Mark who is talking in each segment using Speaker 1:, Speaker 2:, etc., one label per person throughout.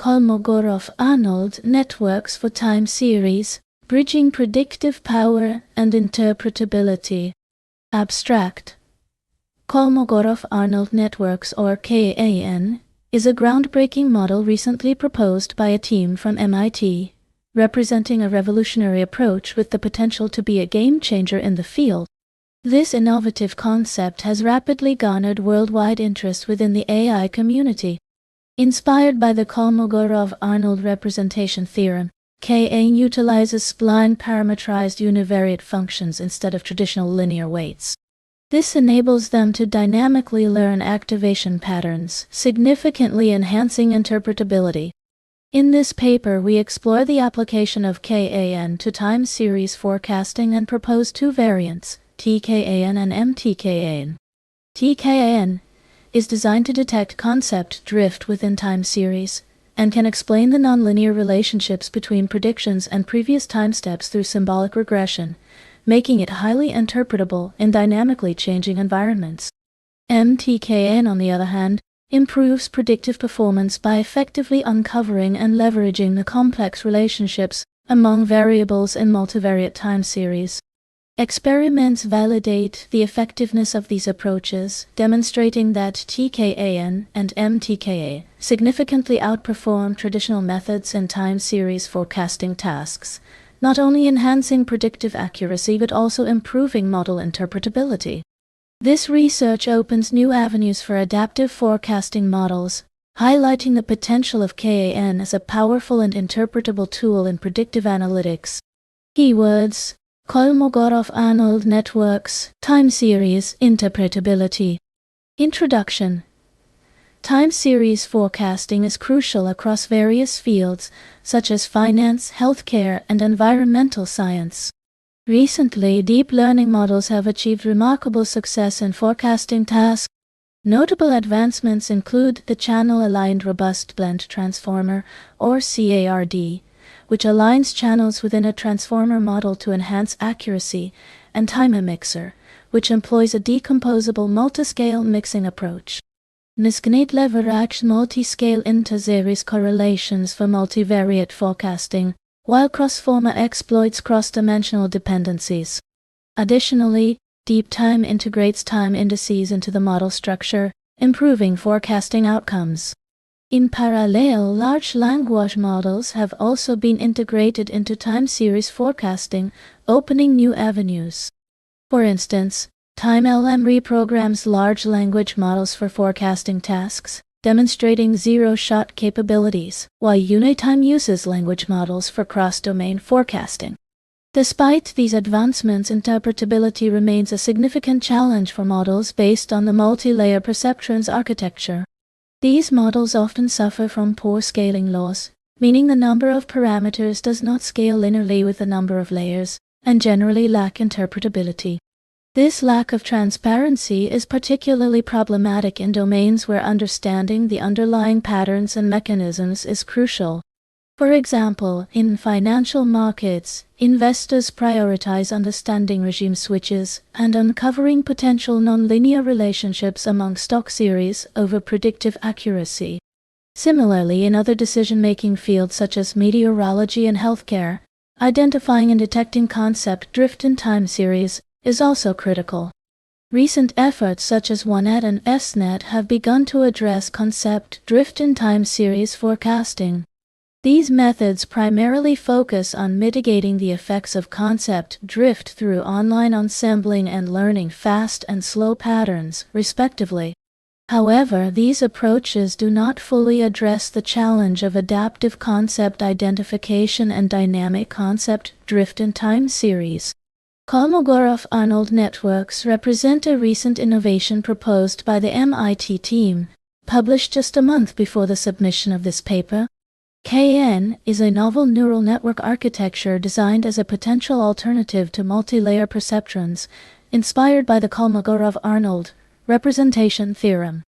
Speaker 1: Kolmogorov-Arnold Networks for Time Series, Bridging Predictive Power and Interpretability. Abstract. Kolmogorov-Arnold Networks, or KAN, is a groundbreaking model recently proposed by a team from MIT, representing a revolutionary approach with the potential to be a game-changer in the field. This innovative concept has rapidly garnered worldwide interest within the AI community. Inspired by the Kolmogorov-Arnold representation theorem, KAN utilizes spline-parametrized univariate functions instead of traditional linear weights. This enables them to dynamically learn activation patterns, significantly enhancing interpretability. In this paper, we explore the application of KAN to time series forecasting and propose two variants, TKAN and MTKAN. TKAN is designed to detect concept drift within time series and can explain the nonlinear relationships between predictions and previous time steps through symbolic regression, making it highly interpretable in dynamically changing environments. MTKAN, on the other hand, improves predictive performance by effectively uncovering and leveraging the complex relationships among variables in multivariate time series. Experiments validate the effectiveness of these approaches, demonstrating that TKAN and MTKA significantly outperform traditional methods in time series forecasting tasks, not only enhancing predictive accuracy but also improving model interpretability. This research opens new avenues for adaptive forecasting models, highlighting the potential of KAN as a powerful and interpretable tool in predictive analytics. Keywords: Kolmogorov-Arnold Networks, Time Series, Interpretability. Introduction. Time series forecasting is crucial across various fields, such as finance, healthcare, and environmental science. Recently, deep learning models have achieved remarkable success in forecasting tasks. Notable advancements include the Channel-Aligned Robust Blend Transformer, or CARD, which aligns channels within a transformer model to enhance accuracy, and Timer Mixer, which employs a decomposable multiscale mixing approach. Niscnate leverage multi-scale inter-series correlations for multivariate forecasting, while Crossformer exploits cross-dimensional dependencies. Additionally, Deep Time integrates time indices into the model structure, improving forecasting outcomes. In parallel, large language models have also been integrated into time series forecasting, opening new avenues. For instance, TimeLM reprograms large language models for forecasting tasks, demonstrating zero-shot capabilities, while Unitime uses language models for cross-domain forecasting. Despite these advancements, interpretability remains a significant challenge for models based on the multi-layer perceptrons architecture. These models often suffer from poor scaling laws, meaning the number of parameters does not scale linearly with the number of layers, and generally lack interpretability. This lack of transparency is particularly problematic in domains where understanding the underlying patterns and mechanisms is crucial. For example, in financial markets, investors prioritize understanding regime switches and uncovering potential nonlinear relationships among stock series over predictive accuracy. Similarly, in other decision-making fields such as meteorology and healthcare, identifying and detecting concept drift in time series is also critical. Recent efforts such as OneNet and SNet have begun to address concept drift in time series forecasting. These methods primarily focus on mitigating the effects of concept drift through online ensembling and learning fast and slow patterns, respectively. However, these approaches do not fully address the challenge of adaptive concept identification and dynamic concept drift in time series. Kolmogorov-Arnold Networks represent a recent innovation proposed by the MIT team, published just a month before the submission of this paper. KAN is a novel neural network architecture designed as a potential alternative to multi-layer perceptrons, inspired by the Kolmogorov-Arnold representation theorem.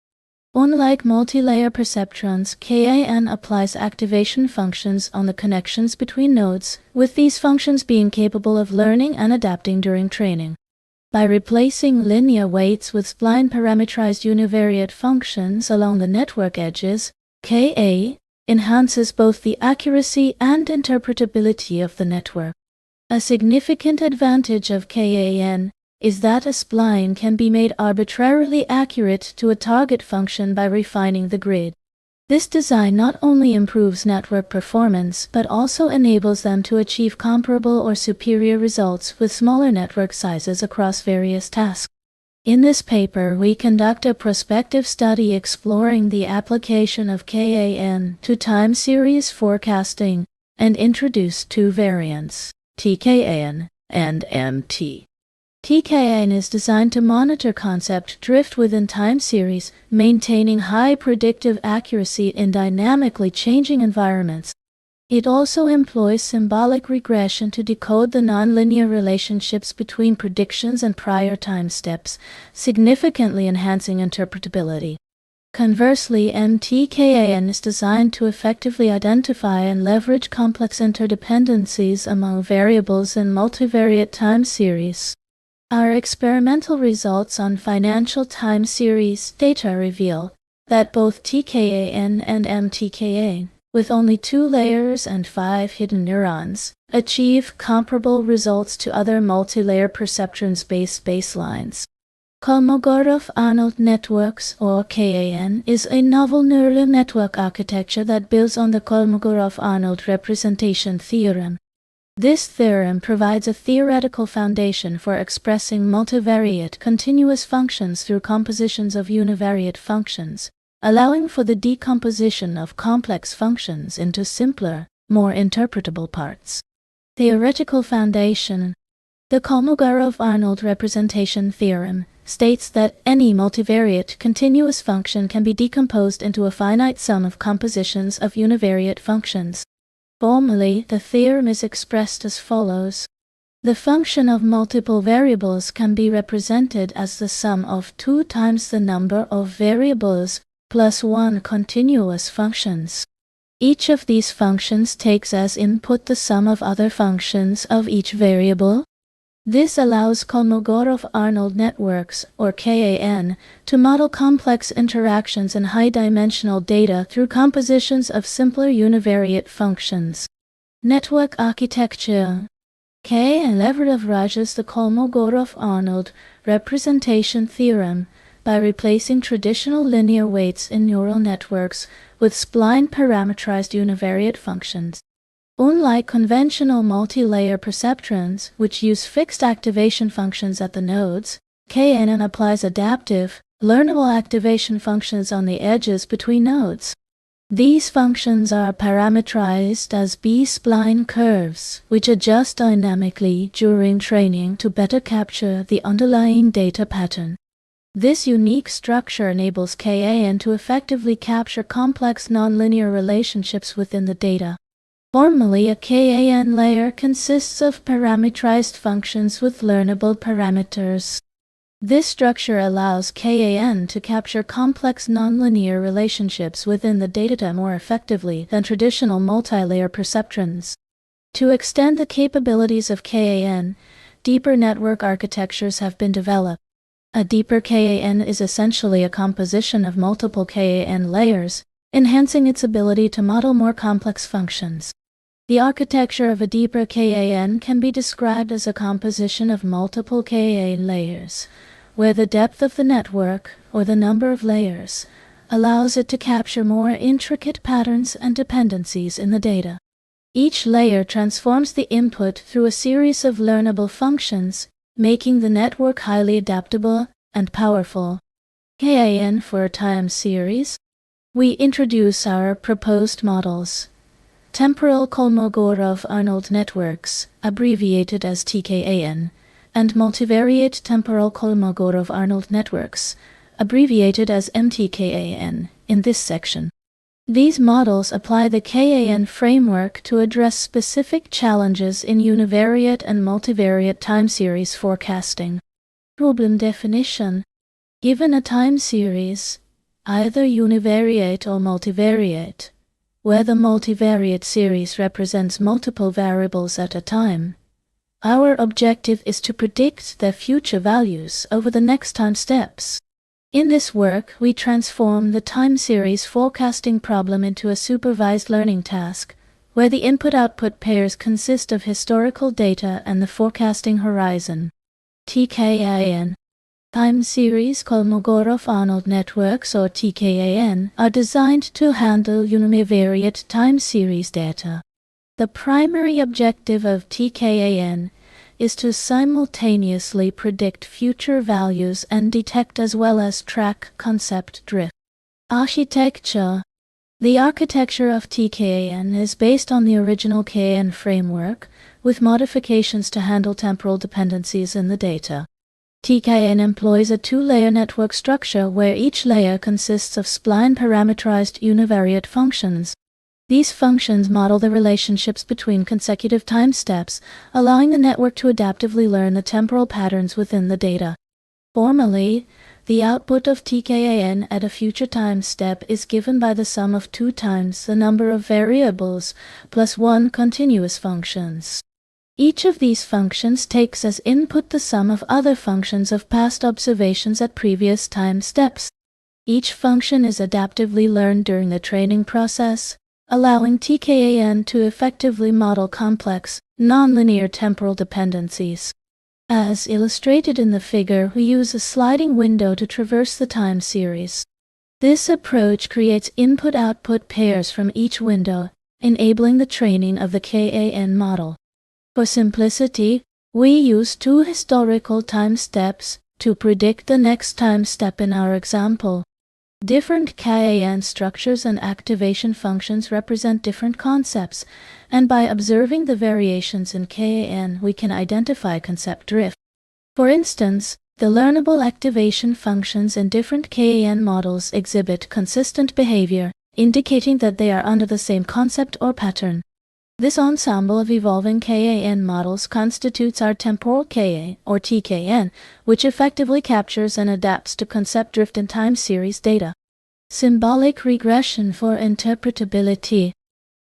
Speaker 1: Unlike multi-layer perceptrons, KAN applies activation functions on the connections between nodes, with these functions being capable of learning and adapting during training. By replacing linear weights with spline-parametrized univariate functions along the network edges, KAN enhances both the accuracy and interpretability of the network. A significant advantage of KAN is that a spline can be made arbitrarily accurate to a target function by refining the grid. This design not only improves network performance but also enables them to achieve comparable or superior results with smaller network sizes across various tasks. In this paper, we conduct a prospective study exploring the application of KAN to time series forecasting and introduce two variants, TKAN and MT. TKAN is designed to monitor concept drift within time series, maintaining high predictive accuracy in dynamically changing environments. It also employs symbolic regression to decode the nonlinear relationships between predictions and prior time steps, significantly enhancing interpretability. Conversely, MTKAN is designed to effectively identify and leverage complex interdependencies among variables in multivariate time series. Our experimental results on financial time series data reveal that both TKAN and MTKAN, with only 2 layers and 5 hidden neurons, achieve comparable results to other multilayer perceptrons-based baselines. Kolmogorov-Arnold Networks, or KAN, is a novel neural network architecture that builds on the Kolmogorov-Arnold representation theorem. This theorem provides a theoretical foundation for expressing multivariate continuous functions through compositions of univariate functions, allowing for the decomposition of complex functions into simpler, more interpretable parts. Theoretical foundation. The Kolmogorov-Arnold representation theorem states that any multivariate continuous function can be decomposed into a finite sum of compositions of univariate functions. Formally, the theorem is expressed as follows. The function of multiple variables can be represented as the sum of 2 times the number of variables plus 1 continuous functions. Each of these functions takes as input the sum of other functions of each variable. This allows Kolmogorov-Arnold networks, or KAN, to model complex interactions in high-dimensional data through compositions of simpler univariate functions. Network architecture. KAN leverages the Kolmogorov-Arnold representation theorem by replacing traditional linear weights in neural networks with spline-parametrized univariate functions. Unlike conventional multi-layer perceptrons, which use fixed activation functions at the nodes, KAN applies adaptive, learnable activation functions on the edges between nodes. These functions are parametrized as B-spline curves, which adjust dynamically during training to better capture the underlying data pattern. This unique structure enables KAN to effectively capture complex nonlinear relationships within the data. Formally, a KAN layer consists of parametrized functions with learnable parameters. This structure allows KAN to capture complex nonlinear relationships within the data more effectively than traditional multilayer perceptrons. To extend the capabilities of KAN, deeper network architectures have been developed. A deeper KAN is essentially a composition of multiple KAN layers, enhancing its ability to model more complex functions. The architecture of a deeper KAN can be described as a composition of multiple KAN layers, where the depth of the network, or the number of layers, allows it to capture more intricate patterns and dependencies in the data. Each layer transforms the input through a series of learnable functions, making the network highly adaptable and powerful. KAN for a time series. We introduce our proposed models. Temporal Kolmogorov-Arnold Networks, abbreviated as TKAN, and Multivariate Temporal Kolmogorov-Arnold Networks, abbreviated as MTKAN, in this section. These models apply the KAN framework to address specific challenges in univariate and multivariate time series forecasting. Problem definition. Given a time series, either univariate or multivariate, where the multivariate series represents multiple variables at a time, our objective is to predict their future values over the next time steps. In this work, we transform the time series forecasting problem into a supervised learning task, where the input-output pairs consist of historical data and the forecasting horizon. TKAN. Time series Kolmogorov-Arnold Networks, or TKAN, are designed to handle univariate time series data. The primary objective of TKAN is to simultaneously predict future values and detect as well as track concept drift. Architecture. The architecture of TKAN is based on the original KAN framework, with modifications to handle temporal dependencies in the data. TKAN employs a two-layer network structure where each layer consists of spline-parametrized univariate functions. These functions model the relationships between consecutive time steps, allowing the network to adaptively learn the temporal patterns within the data. Formally, the output of TKAN at a future time step is given by the sum of 2 times the number of variables plus 1 continuous functions. Each of these functions takes as input the sum of other functions of past observations at previous time steps. Each function is adaptively learned during the training process, allowing TKAN to effectively model complex, nonlinear temporal dependencies. As illustrated in the figure, we use a sliding window to traverse the time series. This approach creates input-output pairs from each window, enabling the training of the KAN model. For simplicity, we use 2 historical time steps to predict the next time step in our example. Different KAN structures and activation functions represent different concepts, and by observing the variations in KAN, we can identify concept drift. For instance, the learnable activation functions in different KAN models exhibit consistent behavior, indicating that they are under the same concept or pattern. This ensemble of evolving KAN models constitutes our temporal KA, or TKN, which effectively captures and adapts to concept drift in time series data. Symbolic regression for interpretability.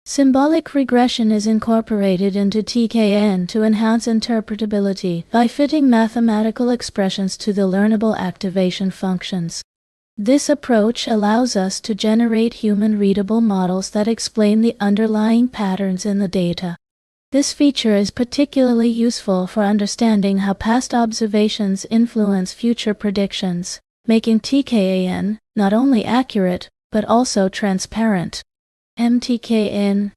Speaker 1: Symbolic regression is incorporated into TKN to enhance interpretability by fitting mathematical expressions to the learnable activation functions. This approach allows us to generate human-readable models that explain the underlying patterns in the data. This feature is particularly useful for understanding how past observations influence future predictions, making TKAN not only accurate, but also transparent. MTKN.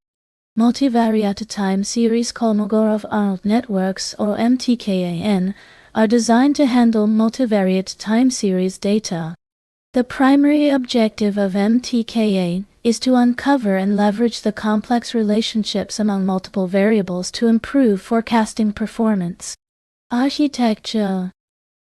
Speaker 1: Multivariate Time Series Kolmogorov-Arnold Networks, or MTKAN, are designed to handle multivariate time series data. The primary objective of MTKAN is to uncover and leverage the complex relationships among multiple variables to improve forecasting performance. Architecture.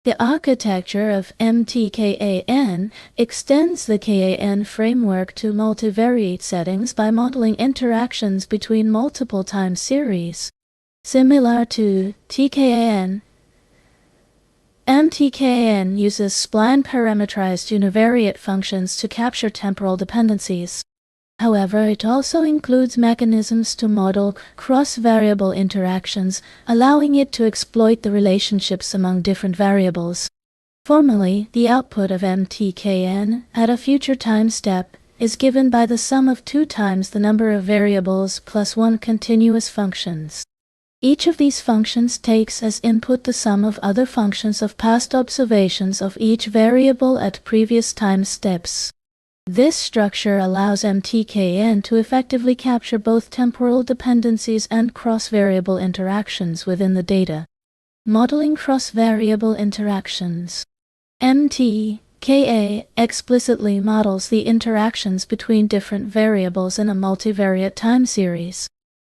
Speaker 1: The architecture of MTKAN extends the KAN framework to multivariate settings by modeling interactions between multiple time series. Similar to TKAN, MTKAN uses spline-parametrized univariate functions to capture temporal dependencies. However, it also includes mechanisms to model cross-variable interactions, allowing it to exploit the relationships among different variables. Formally, the output of MTKAN at a future time step is given by the sum of 2 times the number of variables plus 1 continuous functions. Each of these functions takes as input the sum of other functions of past observations of each variable at previous time steps. This structure allows MTKAN to effectively capture both temporal dependencies and cross-variable interactions within the data. Modeling cross-variable interactions. MTKA explicitly models the interactions between different variables in a multivariate time series.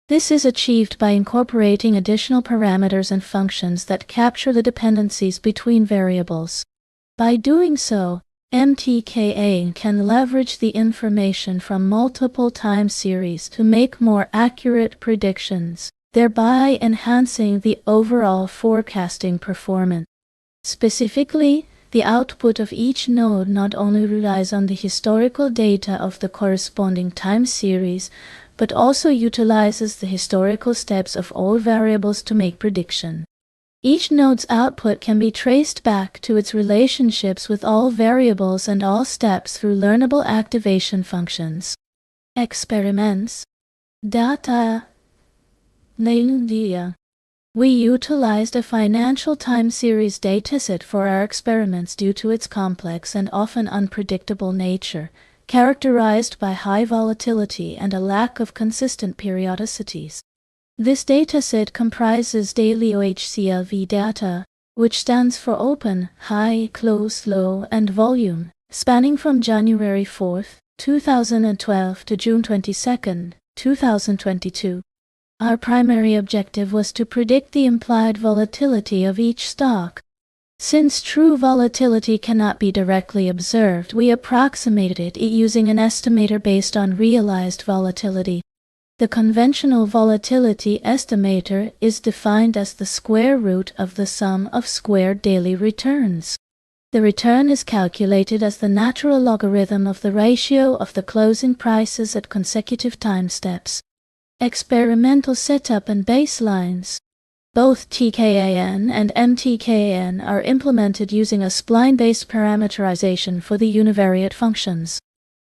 Speaker 1: This is achieved by incorporating additional parameters and functions that capture the dependencies between variables. By doing so, MTKA can leverage the information from multiple time series to make more accurate predictions, thereby enhancing the overall forecasting performance. Specifically, the output of each node not only relies on the historical data of the corresponding time series, but also utilizes the historical steps of all variables to make prediction. Each node's output can be traced back to its relationships with all variables and all steps through learnable activation functions. Experiments. Data. We utilized a financial time series dataset for our experiments due to its complex and often unpredictable nature, characterized by high volatility and a lack of consistent periodicities. This dataset comprises daily OHCLV data, which stands for open, high, close, low, and volume, spanning from January 4, 2012 to June 22, 2022. Our primary objective was to predict the implied volatility of each stock. Since true volatility cannot be directly observed, we approximated it using an estimator based on realized volatility. The conventional volatility estimator is defined as the square root of the sum of squared daily returns. The return is calculated as the natural logarithm of the ratio of the closing prices at consecutive time steps. Experimental setup and baselines. Both TKAN and MTKAN are implemented using a spline-based parametrization for the univariate functions.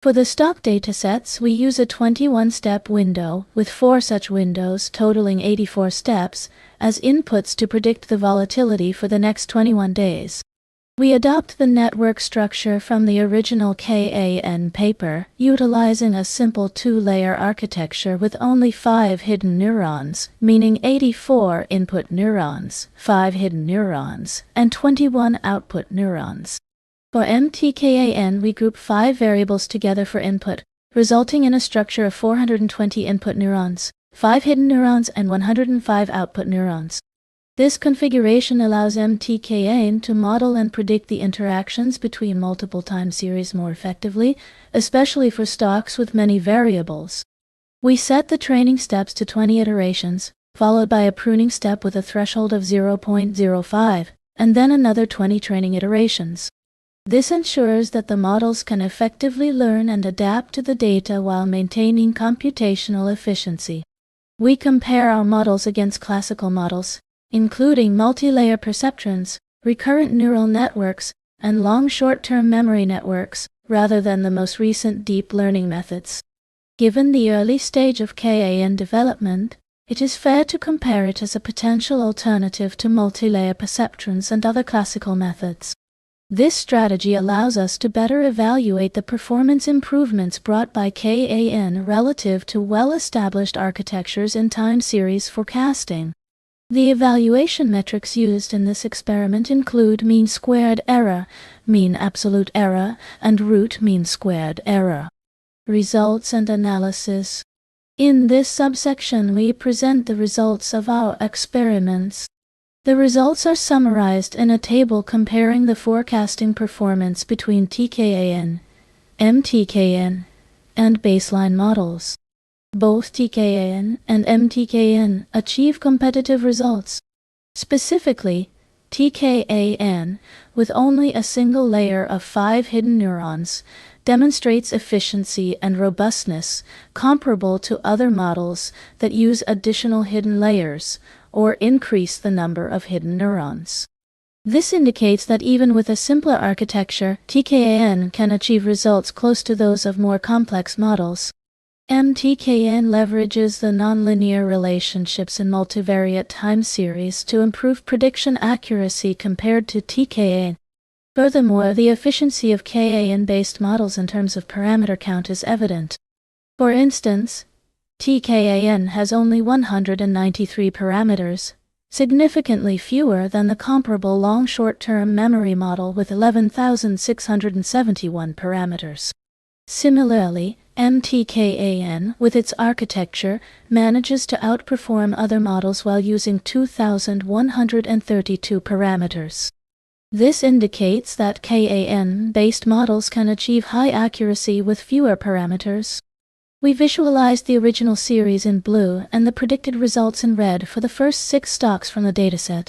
Speaker 1: For the stock datasets, we use a 21-step window, with 4 such windows totaling 84 steps, as inputs to predict the volatility for the next 21 days. We adopt the network structure from the original KAN paper, utilizing a simple 2-layer architecture with only 5 hidden neurons, meaning 84 input neurons, 5 hidden neurons, and 21 output neurons. For MTKAN, we group 5 variables together for input, resulting in a structure of 420 input neurons, 5 hidden neurons, and 105 output neurons. This configuration allows MTKAN to model and predict the interactions between multiple time series more effectively, especially for stocks with many variables. We set the training steps to 20 iterations, followed by a pruning step with a threshold of 0.05, and then another 20 training iterations. This ensures that the models can effectively learn and adapt to the data while maintaining computational efficiency. We compare our models against classical models, including multi-layer perceptrons, recurrent neural networks, and long short-term memory networks, rather than the most recent deep learning methods. Given the early stage of KAN development, it is fair to compare it as a potential alternative to multi-layer perceptrons and other classical methods. This strategy allows us to better evaluate the performance improvements brought by KAN relative to well-established architectures in time series forecasting. The evaluation metrics used in this experiment include mean squared error, mean absolute error, and root mean squared error. Results and analysis. In this subsection, we present the results of our experiments. The results are summarized in a table comparing the forecasting performance between TKAN, MTKAN, and baseline models. Both TKAN and MTKAN achieve competitive results. Specifically, TKAN, with only a single layer of 5 hidden neurons, demonstrates efficiency and robustness comparable to other models that use additional hidden layers or increase the number of hidden neurons. This indicates that even with a simpler architecture, TKAN can achieve results close to those of more complex models. MTKAN leverages the nonlinear relationships in multivariate time series to improve prediction accuracy compared to TKAN. Furthermore, the efficiency of KAN-based models in terms of parameter count is evident. For instance, TKAN has only 193 parameters, significantly fewer than the comparable long short-term memory model with 11,671 parameters. Similarly, MTKAN, with its architecture, manages to outperform other models while using 2,132 parameters. This indicates that KAN-based models can achieve high accuracy with fewer parameters. We visualized the original series in blue and the predicted results in red for the first 6 stocks from the dataset.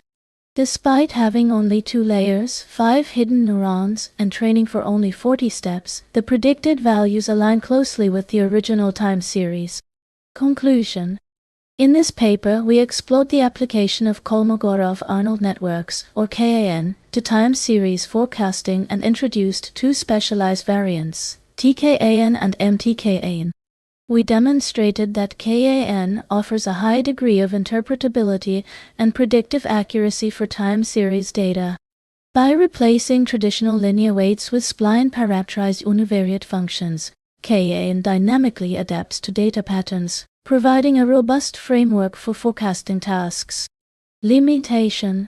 Speaker 1: Despite having only 2 layers, 5 hidden neurons, and training for only 40 steps, the predicted values align closely with the original time series. Conclusion. In this paper, we explored the application of Kolmogorov-Arnold Networks, or KAN, to time series forecasting and introduced two specialized variants, TKAN and MTKAN. We demonstrated that KAN offers a high degree of interpretability and predictive accuracy for time series data. By replacing traditional linear weights with spline-parametrized univariate functions, KAN dynamically adapts to data patterns, providing a robust framework for forecasting tasks. Limitation.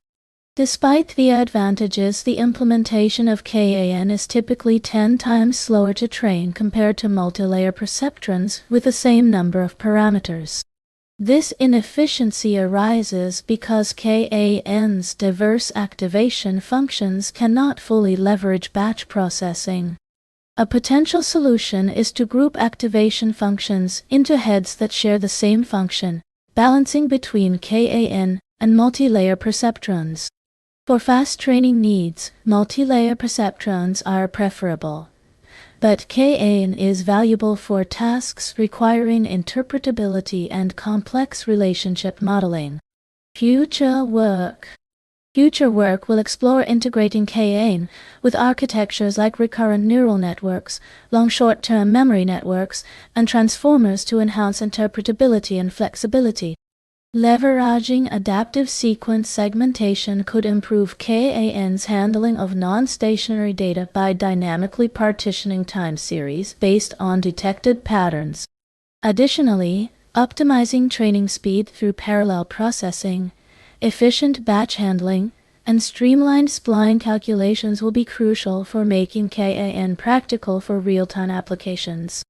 Speaker 1: Despite the advantages, the implementation of KAN is typically 10 times slower to train compared to multilayer perceptrons with the same number of parameters. This inefficiency arises because KAN's diverse activation functions cannot fully leverage batch processing. A potential solution is to group activation functions into heads that share the same function, balancing between KAN and multilayer perceptrons. For fast training needs, multilayer perceptrons are preferable, but KAN is valuable for tasks requiring interpretability and complex relationship modeling. Future work will explore integrating KAN with architectures like recurrent neural networks, long short-term memory networks, and transformers to enhance interpretability and flexibility. Leveraging adaptive sequence segmentation could improve KAN's handling of non-stationary data by dynamically partitioning time series based on detected patterns. Additionally, optimizing training speed through parallel processing, efficient batch handling, and streamlined spline calculations will be crucial for making KAN practical for real-time applications.